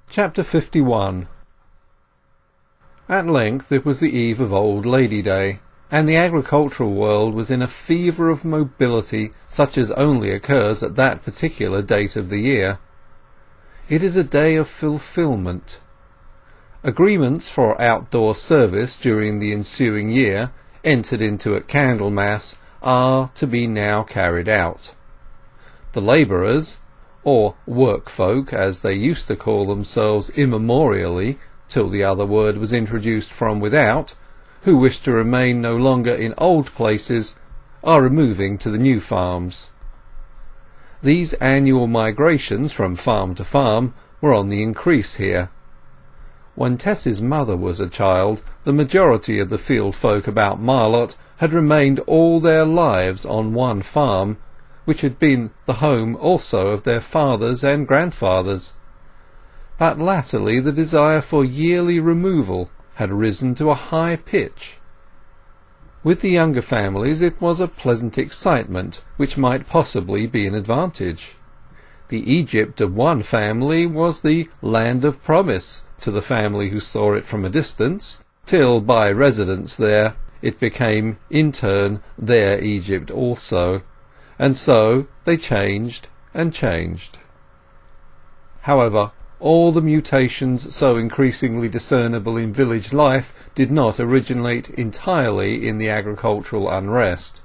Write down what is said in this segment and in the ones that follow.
Chapter 51. At length it was the eve of Old Lady Day, and the agricultural world was in a fever of mobility such as only occurs at that particular date of the year. It is a day of fulfilment. Agreements for outdoor service during the ensuing year, entered into at Candlemas, are to be now carried out. The labourers, or work-folk as they used to call themselves immemorially, till the other word was introduced from without, who wish to remain no longer in old places, are removing to the new farms. These annual migrations from farm to farm were on the increase here. When Tess's mother was a child, the majority of the field folk about Marlott had remained all their lives on one farm, which had been the home also of their fathers and grandfathers. But latterly the desire for yearly removal had risen to a high pitch. With the younger families it was a pleasant excitement which might possibly be an advantage. The Egypt of one family was the land of promise to the family who saw it from a distance, till by residence there it became in turn their Egypt also, and so they changed and changed. However, all the mutations so increasingly discernible in village life did not originate entirely in the agricultural unrest.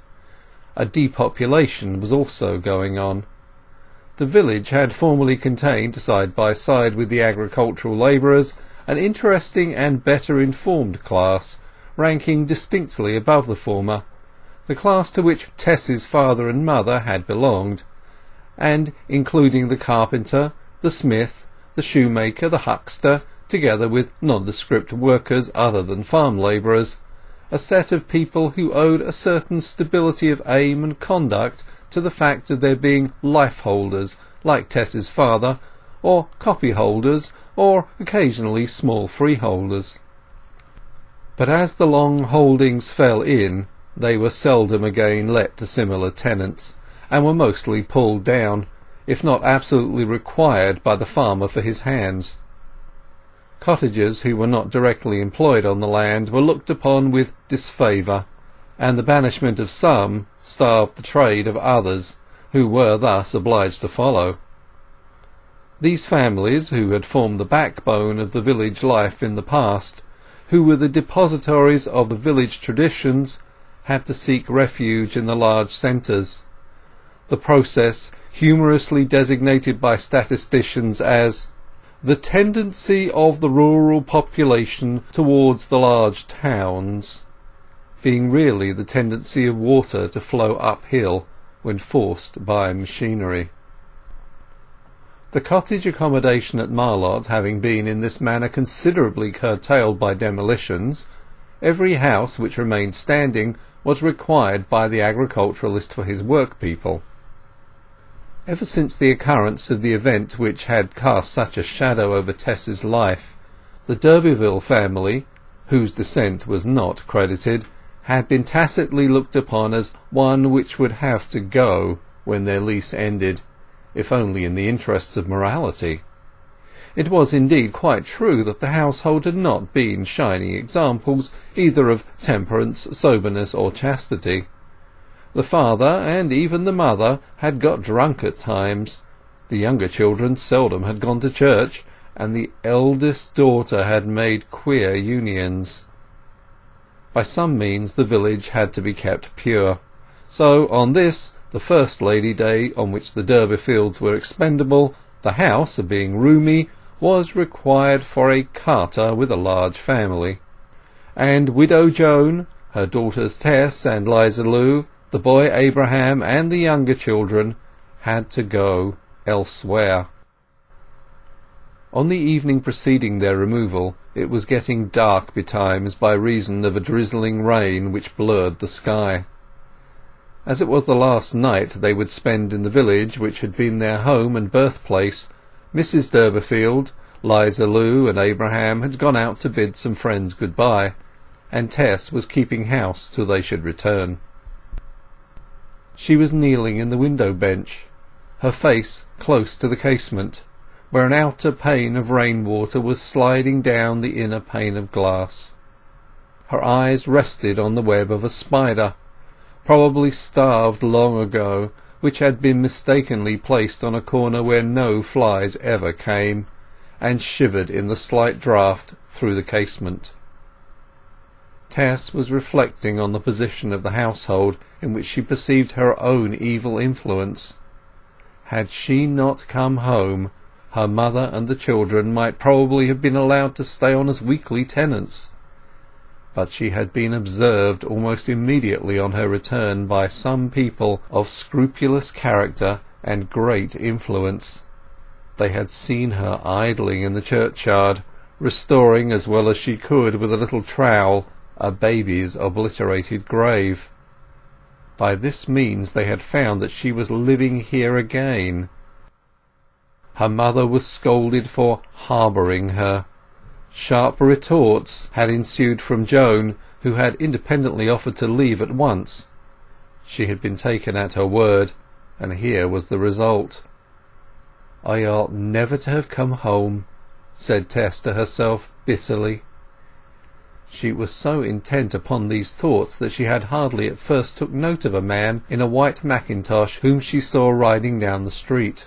A depopulation was also going on. The village had formerly contained, side by side with the agricultural labourers, an interesting and better informed class, ranking distinctly above the former, the class to which Tess's father and mother had belonged, and including the carpenter, the smith, the shoemaker, the huckster, together with nondescript workers other than farm labourers, a set of people who owed a certain stability of aim and conduct to the fact of their being life-holders, like Tess's father, or copyholders, or occasionally small freeholders. But as the long holdings fell in, they were seldom again let to similar tenants, and were mostly pulled down, if not absolutely required by the farmer for his hands. Cottagers who were not directly employed on the land were looked upon with disfavour, and the banishment of some starved the trade of others, who were thus obliged to follow. These families, who had formed the backbone of the village life in the past, who were the depositories of the village traditions, had to seek refuge in the large centres. The process, humorously designated by statisticians as the tendency of the rural population towards the large towns, being really the tendency of water to flow uphill when forced by machinery. The cottage accommodation at Marlott having been in this manner considerably curtailed by demolitions, every house which remained standing was required by the agriculturalist for his workpeople. Ever since the occurrence of the event which had cast such a shadow over Tess's life, the d'Urberville family, whose descent was not credited, had been tacitly looked upon as one which would have to go when their lease ended, if only in the interests of morality. It was indeed quite true that the household had not been shining examples either of temperance, soberness, or chastity. The father, and even the mother, had got drunk at times, the younger children seldom had gone to church, and the eldest daughter had made queer unions. By some means the village had to be kept pure, so on this, the first Lady Day on which the Durbeyfields were expendable, the house, being roomy, was required for a carter with a large family, and Widow Joan, her daughters Tess and 'Liza Lu, the boy Abraham, and the younger children had to go elsewhere. On the evening preceding their removal it was getting dark betimes by reason of a drizzling rain which blurred the sky. As it was the last night they would spend in the village which had been their home and birthplace, Mrs. Durbeyfield, 'Liza Lu, and Abraham had gone out to bid some friends good-bye, and Tess was keeping house till they should return. She was kneeling in the window bench, her face close to the casement, where an outer pane of rainwater was sliding down the inner pane of glass. Her eyes rested on the web of a spider, probably starved long ago, which had been mistakenly placed on a corner where no flies ever came, and shivered in the slight draught through the casement. Tess was reflecting on the position of the household in which she perceived her own evil influence. Had she not come home, her mother and the children might probably have been allowed to stay on as weekly tenants. But she had been observed almost immediately on her return by some people of scrupulous character and great influence. They had seen her idling in the churchyard, restoring as well as she could with a little trowel a baby's obliterated grave. By this means they had found that she was living here again. Her mother was scolded for harbouring her. Sharp retorts had ensued from Joan, who had independently offered to leave at once. She had been taken at her word, and here was the result. "I ought never to have come home," said Tess to herself bitterly. She was so intent upon these thoughts that she had hardly at first took note of a man in a white mackintosh whom she saw riding down the street.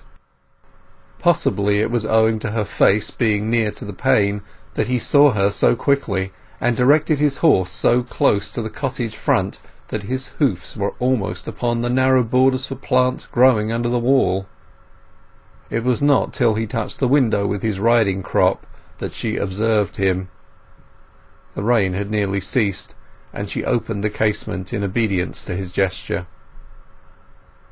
Possibly it was owing to her face being near to the pane that he saw her so quickly, and directed his horse so close to the cottage front that his hoofs were almost upon the narrow borders for plants growing under the wall. It was not till he touched the window with his riding crop that she observed him. The rain had nearly ceased, and she opened the casement in obedience to his gesture.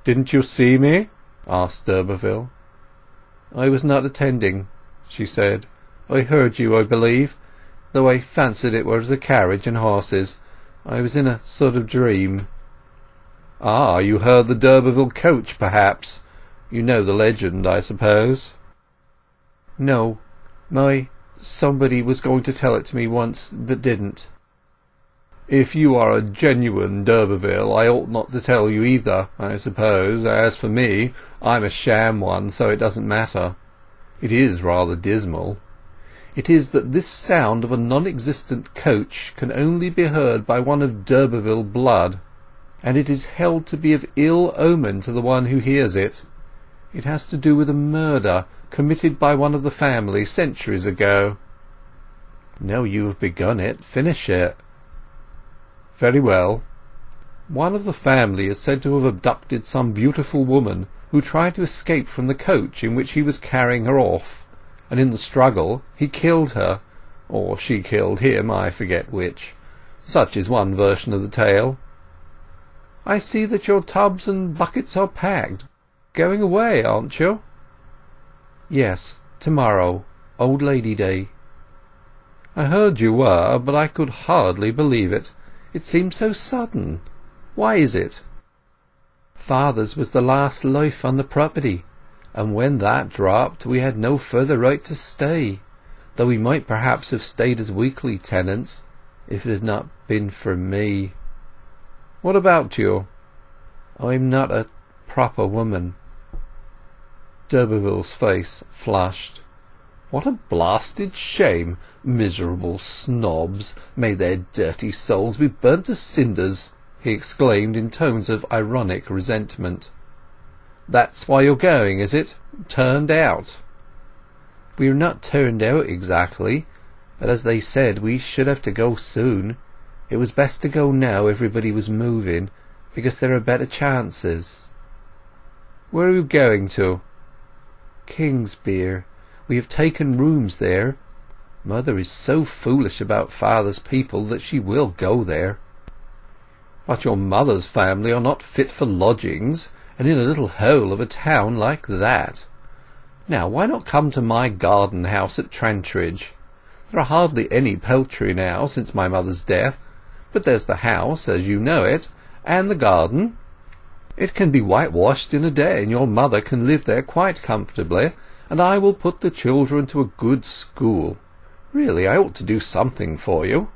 "Didn't you see me?" asked d'Urberville. "I was not attending," she said. "I heard you, I believe, though I fancied it was a carriage and horses. I was in a sort of dream." "Ah, you heard the d'Urberville coach, perhaps? You know the legend, I suppose?" "No. Somebody was going to tell it to me once, but didn't." "If you are a genuine d'Urberville, I ought not to tell you either, I suppose. As for me, I'm a sham one, so it doesn't matter. It is rather dismal. It is that this sound of a non-existent coach can only be heard by one of d'Urberville blood, and it is held to be of ill omen to the one who hears it. It has to do with a murder committed by one of the family centuries ago." "Now you have begun it, finish it." "Very well. One of the family is said to have abducted some beautiful woman who tried to escape from the coach in which he was carrying her off, and in the struggle he killed her, or she killed him, I forget which. Such is one version of the tale. I see that your tubs and buckets are packed. Going away, aren't you?" "Yes, tomorrow, Old Lady Day." "I heard you were, but I could hardly believe it. It seems so sudden. Why is it?" "Father's was the last life on the property, and when that dropped we had no further right to stay, though we might perhaps have stayed as weekly tenants, if it had not been for me." "What about you?" "I'm not a proper woman." D'Urberville's face flushed. "What a blasted shame! Miserable snobs! May their dirty souls be burnt to cinders!" he exclaimed in tones of ironic resentment. "That's why you're going, is it? Turned out?" "We are not turned out exactly, but as they said we should have to go soon. It was best to go now everybody was moving, because there are better chances." "Where are you going to?" "Kingsbere. We have taken rooms there. Mother is so foolish about father's people that she will go there." "But your mother's family are not fit for lodgings, and in a little hole of a town like that. Now, why not come to my garden house at Trantridge? There are hardly any poultry now since my mother's death, but there's the house, as you know it, and the garden. It can be whitewashed in a day, and your mother can live there quite comfortably, and I will put the children to a good school. Really, I ought to do something for you."